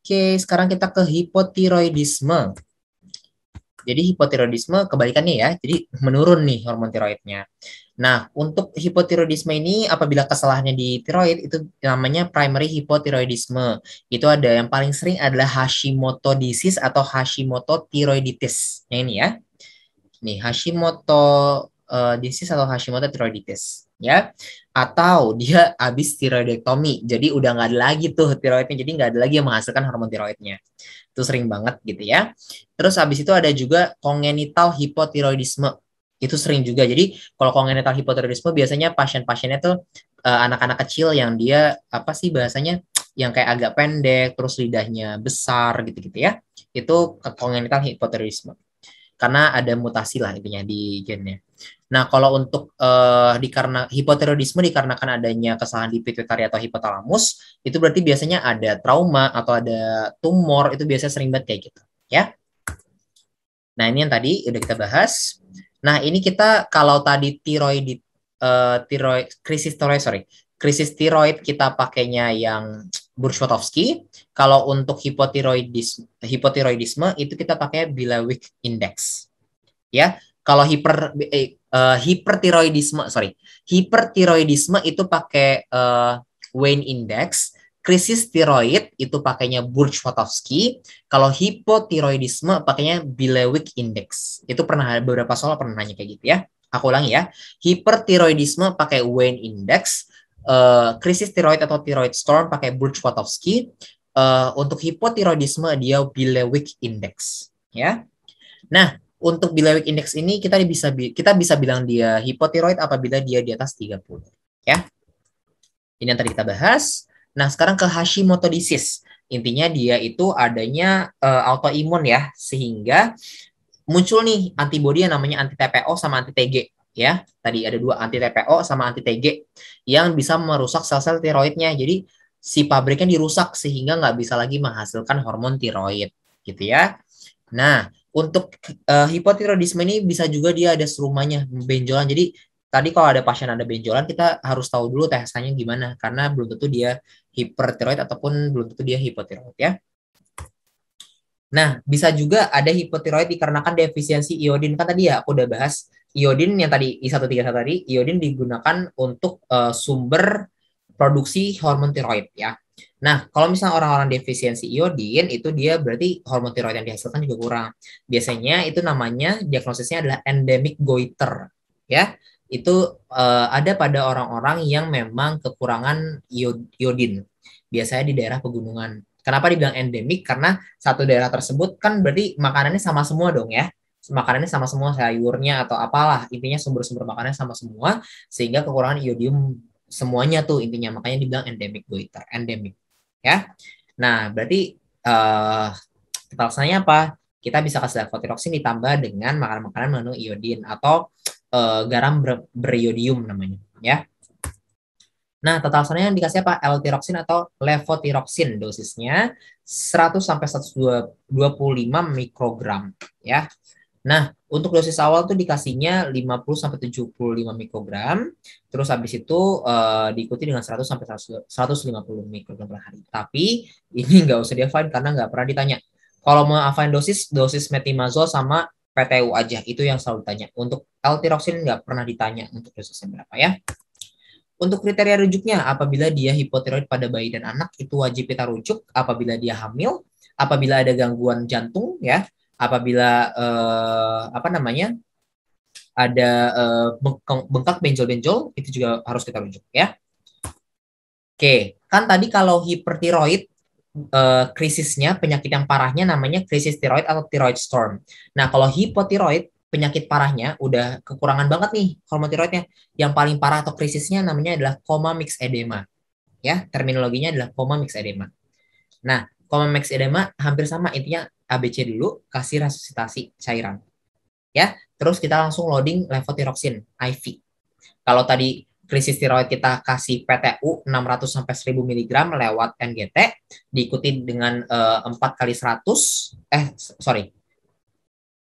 Oke, sekarang kita ke hipotiroidisme. Jadi hipotiroidisme kebalikannya ya, jadi menurun nih hormon tiroidnya. Nah, untuk hipotiroidisme ini apabila kesalahannya di tiroid itu namanya primary hypothyroidism. Itu ada yang paling sering adalah Hashimoto disease atau Hashimoto thyroiditis. Yang ini ya. Nih, Hashimoto disease atau Hashimoto thyroiditis ya. Atau dia habis tiroidektomi. Jadi udah nggak ada lagi tuh tiroidnya, jadi nggak ada lagi yang menghasilkan hormon tiroidnya. Itu sering banget gitu ya. Terus habis itu ada juga congenital hypothyroidism. Itu sering juga. Jadi kalau congenital hypothyroidism biasanya pasien-pasiennya tuh anak-anak kecil yang dia apa sih bahasanya yang kayak agak pendek, terus lidahnya besar gitu-gitu ya. Itu congenital hypothyroidism. Karena ada mutasi lah intinya di gennya. Nah, kalau untuk dikarena hipotiroidisme dikarenakan adanya kesalahan di pituitari atau hipotalamus, itu berarti biasanya ada trauma atau ada tumor, itu biasanya sering banget kayak gitu, ya. Nah, ini yang tadi udah kita bahas. Nah, ini kita kalau tadi krisis tiroid, sorry. Krisis tiroid kita pakainya yang Burchotowski. Kalau untuk hipotiroidisme itu kita pakai Bilewick Index. Ya, kalau hipertiroidisme, sorry, hipertiroidisme itu pakai Wayne Index, krisis tiroid itu pakainya Burch-Watowski, kalau hipotiroidisme pakainya Bilewick Index. Itu pernah beberapa soal pernah nanya kayak gitu ya. Aku ulangi ya, hipertiroidisme pakai Wayne Index, krisis tiroid atau tiroid storm pakai Burch-Watowski, untuk hipotiroidisme dia Bilewick Index, ya. Nah, untuk Bilewick Index ini kita bisa bilang dia hipotiroid apabila dia di atas 30, ya. Ini yang tadi kita bahas. Nah, sekarang ke Hashimoto disease. Intinya dia itu adanya autoimun ya, sehingga muncul nih antibodi yang namanya anti TPO sama anti TG ya. Tadi ada dua, anti TPO sama anti TG yang bisa merusak sel-sel tiroidnya. Jadi si pabriknya dirusak sehingga nggak bisa lagi menghasilkan hormon tiroid gitu ya. Nah, untuk hipotiroidisme ini bisa juga dia ada serumanya, benjolan. Jadi tadi kalau ada pasien ada benjolan, kita harus tahu dulu TSH-nya gimana, karena belum tentu dia hipertiroid ataupun belum tentu dia hipotiroid ya. Nah, bisa juga ada hipotiroid dikarenakan defisiensi iodin. Kan tadi ya aku udah bahas iodin yang tadi I131 tadi, iodin digunakan untuk sumber produksi hormon tiroid ya. Nah, kalau misalnya orang-orang defisiensi iodin itu dia berarti hormon tiroid yang dihasilkan juga kurang. Biasanya itu namanya diagnosisnya adalah endemic goiter ya. Itu ada pada orang-orang yang memang kekurangan iodin. Biasanya di daerah pegunungan. Kenapa dibilang endemik? Karena satu daerah tersebut kan berarti makanannya sama semua dong ya. Makanannya sama semua, sayurnya atau apalah. Intinya sumber-sumber makanannya sama semua, sehingga kekurangan iodium semuanya tuh intinya. Makanya dibilang endemic goiter, endemik. Ya. Nah, berarti alasannya apa? Kita bisa kasih levothyroxine ditambah dengan makanan-makanan mengandung iodin atau garam beriodium namanya. Ya. Nah, total soalnya yang dikasih apa? L-tiroxin atau levothyroxine dosisnya 100 sampai 125 mikrogram ya. Nah, untuk dosis awal tuh dikasihnya 50 sampai 75 mikrogram, terus habis itu diikuti dengan 100 sampai 150 mikrogram per hari. Tapi ini nggak usah di-affine karena nggak pernah ditanya. Kalau mau affine dosis metimazol sama PTU aja, itu yang selalu ditanya. Untuk L-tiroxin nggak pernah ditanya untuk dosisnya berapa ya. Untuk kriteria rujuknya, apabila dia hipotiroid pada bayi dan anak, itu wajib kita rujuk apabila dia hamil, apabila ada gangguan jantung, ya, apabila apa namanya ada bengkak benjol-benjol, itu juga harus kita rujuk, ya. Oke, kan tadi kalau hipertiroid krisisnya penyakit yang parahnya namanya krisis tiroid atau tiroid storm. Nah, kalau hipotiroid penyakit parahnya udah kekurangan banget nih hormon tiroidnya. Yang paling parah atau krisisnya namanya adalah coma mix edema. Ya, terminologinya adalah coma mix edema. Nah, coma mix edema hampir sama intinya ABC dulu kasih resusitasi cairan. Ya, terus kita langsung loading levothyroxine IV. Kalau tadi krisis tiroid kita kasih PTU 600 sampai 1000 mg lewat NGT diikuti dengan 4 kali 100 sorry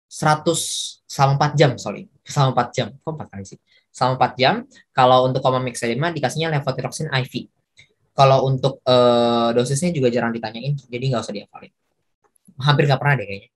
100 selama 4 jam selama 4 jam kok 4 kali sih selama 4 jam. Kalau untuk coma mixedema dikasihnya levothyroxine IV Kalau untuk dosisnya juga jarang ditanyain, jadi nggak usah dihafalin. Hampir nggak pernah deh kayaknya.